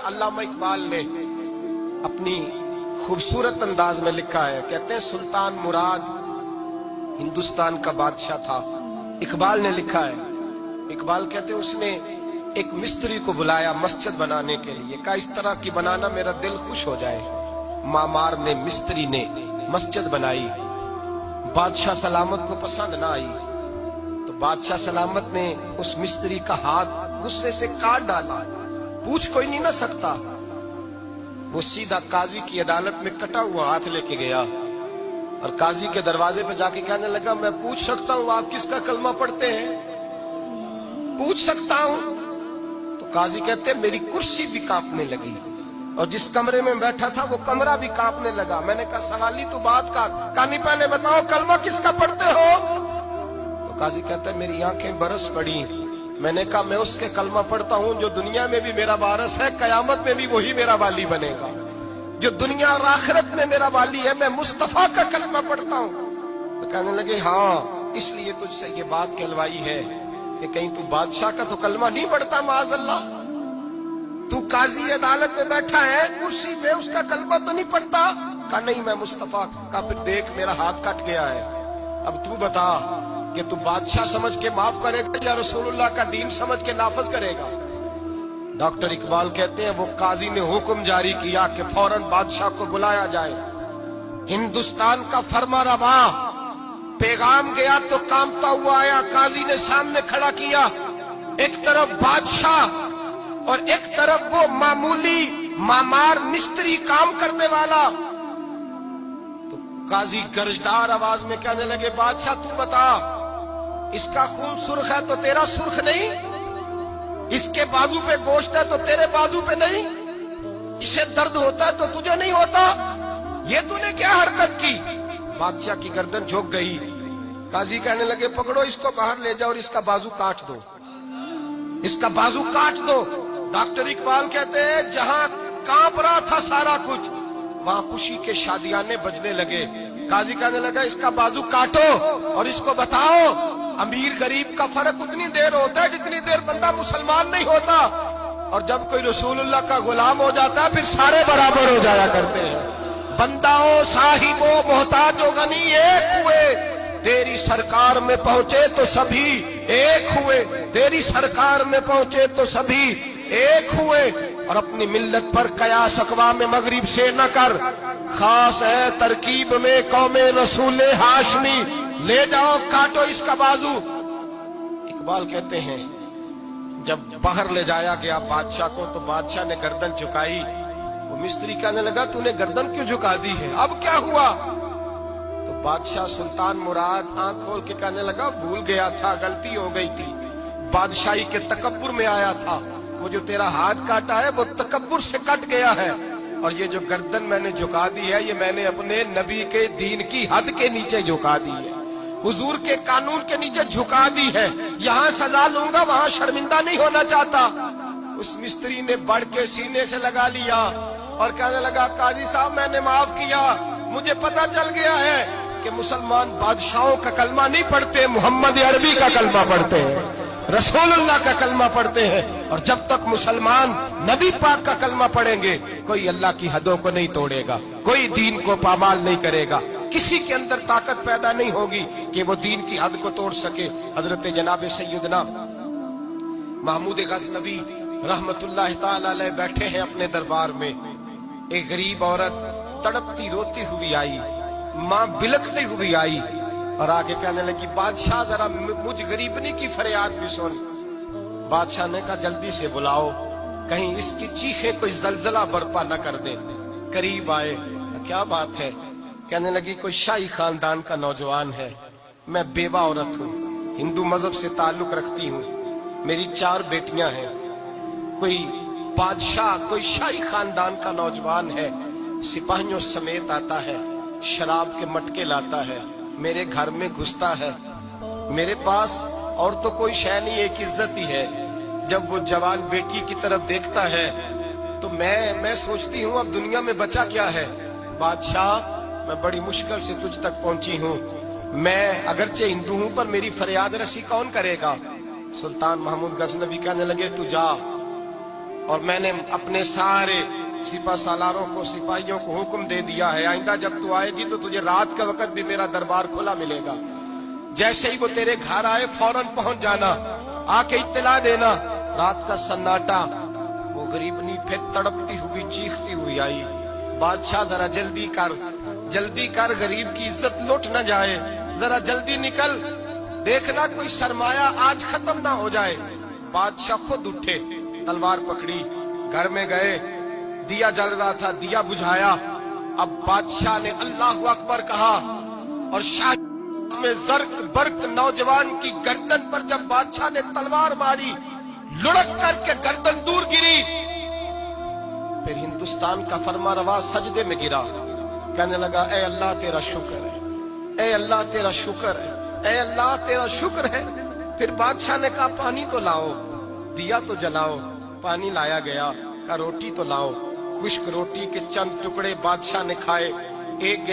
علامہ اقبال نے اپنی خوبصورت انداز میں لکھا ہے، کہتے ہیں سلطان مراد ہندوستان کا بادشاہ تھا۔ اقبال نے لکھا ہے، اقبال کہتے ہیں اس نے ایک مستری کو بلایا مسجد بنانے کے لیے، کہا اس طرح کی بنانا میرا دل خوش ہو جائے۔ معمار نے مستری نے مسجد بنائی، بادشاہ سلامت کو پسند نہ آئی تو بادشاہ سلامت نے اس مستری کا ہاتھ غصے سے کاٹ ڈالا، پوچھ کوئی نہیں نہ سکتا۔ وہ سیدھا قاضی کی عدالت میں کٹا ہوا ہاتھ لے کے گیا اور قاضی کے دروازے پہ جا کے کہنے لگا میں پوچھ سکتا ہوں آپ کس کا کلمہ پڑھتے ہیں؟ پوچھ سکتا ہوں؟ تو قاضی کہتے میری کرسی بھی کانپنے لگی اور جس کمرے میں بیٹھا تھا وہ کمرہ بھی کانپنے لگا۔ میں نے کہا سوالی تو بات کا کہانی، پہلے بتاؤ کلمہ کس کا پڑھتے ہو؟ تو قاضی کہتا ہے میری آنکھیں برس پڑی۔ میں نے کہا میں اس کے کلمہ پڑھتا ہوں جو دنیا میں بھی میرا وارث ہے، قیامت میں بھی وہی میرا والی بنے گا، جو دنیا اور آخرت میں میرا والی ہے، میں مصطفیٰ کا کلمہ پڑھتا ہوں۔ تو کہنے لگے ہاں اس لیے تجھ سے یہ بات کہلوائی ہے کہ کہیں تو بادشاہ کا تو کلمہ نہیں پڑھتا، معاذ اللہ، تو قاضی عدالت میں بیٹھا ہے کرسی پہ، اس کا کلمہ تو نہیں پڑھتا؟ کہا نہیں میں مصطفیٰ کا۔ پھر دیکھ میرا ہاتھ کٹ گیا ہے، اب تو بتا کہ تو بادشاہ سمجھ کے معاف کرے گا یا رسول اللہ کا دین سمجھ کے نافذ کرے گا؟ ڈاکٹر اقبال کہتے ہیں وہ قاضی نے حکم جاری کیا کہ فوراً بادشاہ کو بلایا جائے۔ ہندوستان کا فرما روا پیغام گیا تو کانپتا ہوا آیا، قاضی نے سامنے کھڑا کیا، ایک طرف بادشاہ اور ایک طرف وہ معمولی معمار مستری کام کرنے والا۔ تو قاضی گرجدار آواز میں کہنے لگے بادشاہ تو بتا، اس کا خون سرخ ہے تو تیرا سرخ نہیں، اس کے بازو پہ گوشت ہے تو تیرے بازو پہ نہیں، اسے درد ہوتا ہے تو تجھے نہیں ہوتا، یہ تو نے کیا حرکت کی؟ بادشاہ کی گردن جھک گئی۔ قاضی کہنے لگے پکڑو اس کو باہر لے جاؤ اور اس کا بازو کاٹ دو، اس کا بازو کاٹ دو۔ ڈاکٹر اقبال کہتے ہیں جہاں کانپ رہا تھا سارا کچھ وہاں خوشی کے شادیانے بجنے لگے۔ قاضی کہنے لگا اس کا بازو کاٹو اور اس کو بتاؤ امیر غریب کا فرق اتنی دیر ہوتا ہے جتنی دیر بندہ مسلمان نہیں ہوتا، اور جب کوئی رسول اللہ کا غلام ہو جاتا ہے پھر سارے برابر ہو جایا کرتے ہیں۔ بنداؤ صاحب و محتاج و غنی ایک ہوئے، تیری سرکار میں پہنچے تو سبھی ایک ہوئے، تیری سرکار میں پہنچے تو سبھی ایک ہوئے۔ اور اپنی ملت پر قیاس اقوام مغرب سے نہ کر، خاص ہے ترکیب میں قوم رسول ہاشمی، لے جاؤ کاٹو اس کا بازو۔ اقبال کہتے ہیں جب باہر لے جایا گیا بادشاہ کو تو بادشاہ نے گردن جھکائی۔ وہ مستری کہنے لگا تو نے گردن کیوں جھکا دی ہے، اب کیا ہوا؟ تو بادشاہ سلطان مراد آنکھ کھول کے کہنے لگا بھول گیا تھا، غلطی ہو گئی تھی، بادشاہی کے تکبر میں آیا تھا، وہ جو تیرا ہاتھ کاٹا ہے وہ تکبر سے کٹ گیا ہے، اور یہ جو گردن میں نے جھکا دی ہے یہ میں نے اپنے نبی کے دین کی حد کے نیچے جھکا دی ہے، حضور کے قانون کے نیچے جھکا دی ہے، یہاں سزا لوں گا وہاں شرمندہ نہیں ہونا چاہتا۔ اس مستری نے بڑھ کے سینے سے لگا لیا اور کہنے لگا قاضی صاحب میں نے معاف کیا، مجھے پتہ چل گیا ہے کہ مسلمان بادشاہوں کا کلمہ نہیں پڑھتے، محمد عربی کا کلمہ پڑھتے ہیں، رسول اللہ کا کلمہ پڑھتے ہیں، اور جب تک مسلمان نبی پاک کا کلمہ پڑھیں گے کوئی اللہ کی حدوں کو نہیں توڑے گا، کوئی دین کو پامال نہیں کرے گا، کسی کے اندر طاقت پیدا نہیں ہوگی کہ وہ دین کی حد کو توڑ سکے۔ حضرت جناب سیدنا محمود غزنوی رحمت اللہ تعالی علیہ بیٹھے ہیں اپنے دربار میں، ایک غریب عورت تڑپتی روتی ہوئی آئی، ماں بلکتی ہوئی آئی اور آگے کہنے لگی بادشاہ ذرا مجھ غریبنی کی فریاد بھی سن۔ بادشاہ نے کہا جلدی سے بلاؤ کہیں اس کی چیخیں کوئی زلزلہ برپا نہ کر دیں۔ قریب آئے، کیا بات ہے؟ کہنے لگی کوئی شاہی خاندان کا نوجوان ہے، میں بیوہ عورت ہوں، ہندو مذہب سے تعلق رکھتی ہوں، میری 4 بیٹیاں ہیں، کوئی بادشاہ کوئی شاہی خاندان کا نوجوان ہے، سپاہیوں سمیت آتا ہے، شراب کے مٹکے لاتا ہے، میرے گھر میں گھستا ہے، میرے پاس اور تو کوئی شے نہیں، ایک عزت ہی ہے۔ جب وہ جوان بیٹی کی طرف دیکھتا ہے تو میں سوچتی ہوں اب دنیا میں بچا کیا ہے؟ بادشاہ میں بڑی مشکل سے تجھ تک پہنچی ہوں، میں اگرچہ ہندو ہوں پر میری فریاد رسی کون کرے گا؟ سلطان محمود غزنوی کہنے لگے تو جا اور میں نے اپنے سارے سپہ سالاروں کو سپاہیوں کو حکم دے دیا ہے آئندہ جب تو آئے گی تو تجھے رات کا وقت بھی میرا دربار کھلا ملے گا، جیسے ہی وہ تیرے گھر آئے فوراً پہنچ جانا، آ کے اطلاع دینا۔ رات کا سناٹا، وہ غریبنی پھر تڑپتی ہوئی چیختی ہوئی آئی، بادشاہ ذرا جلدی کر غریب کی عزت لوٹ نہ جائے، ذرا جلدی نکل، دیکھنا کوئی سرمایہ آج ختم نہ ہو جائے۔ بادشاہ خود اٹھے، تلوار پکڑی، گھر میں گئے، دیا جل رہا تھا، دیا بجھایا۔ اب بادشاہ نے اللہ اکبر کہا اور شاہ میں زرق برق نوجوان کی گردن پر جب بادشاہ نے تلوار ماری، لڑک کر کے گردن دور گری۔ پھر ہندوستان کا فرما روا سجدے میں گرا، کہنے لگا اے اللہ تیرا شکر ہے، اے اللہ تیرا شکر ہے، اے اللہ تیرا شکر ہے۔ پھر بادشاہ نے کہا پانی تو لاؤ، دیا تو جلاؤ، پانی لایا گیا، کہا روٹی تو لاؤ، خشک روٹی کے چند ٹکڑے بادشاہ نے کھائے، ایک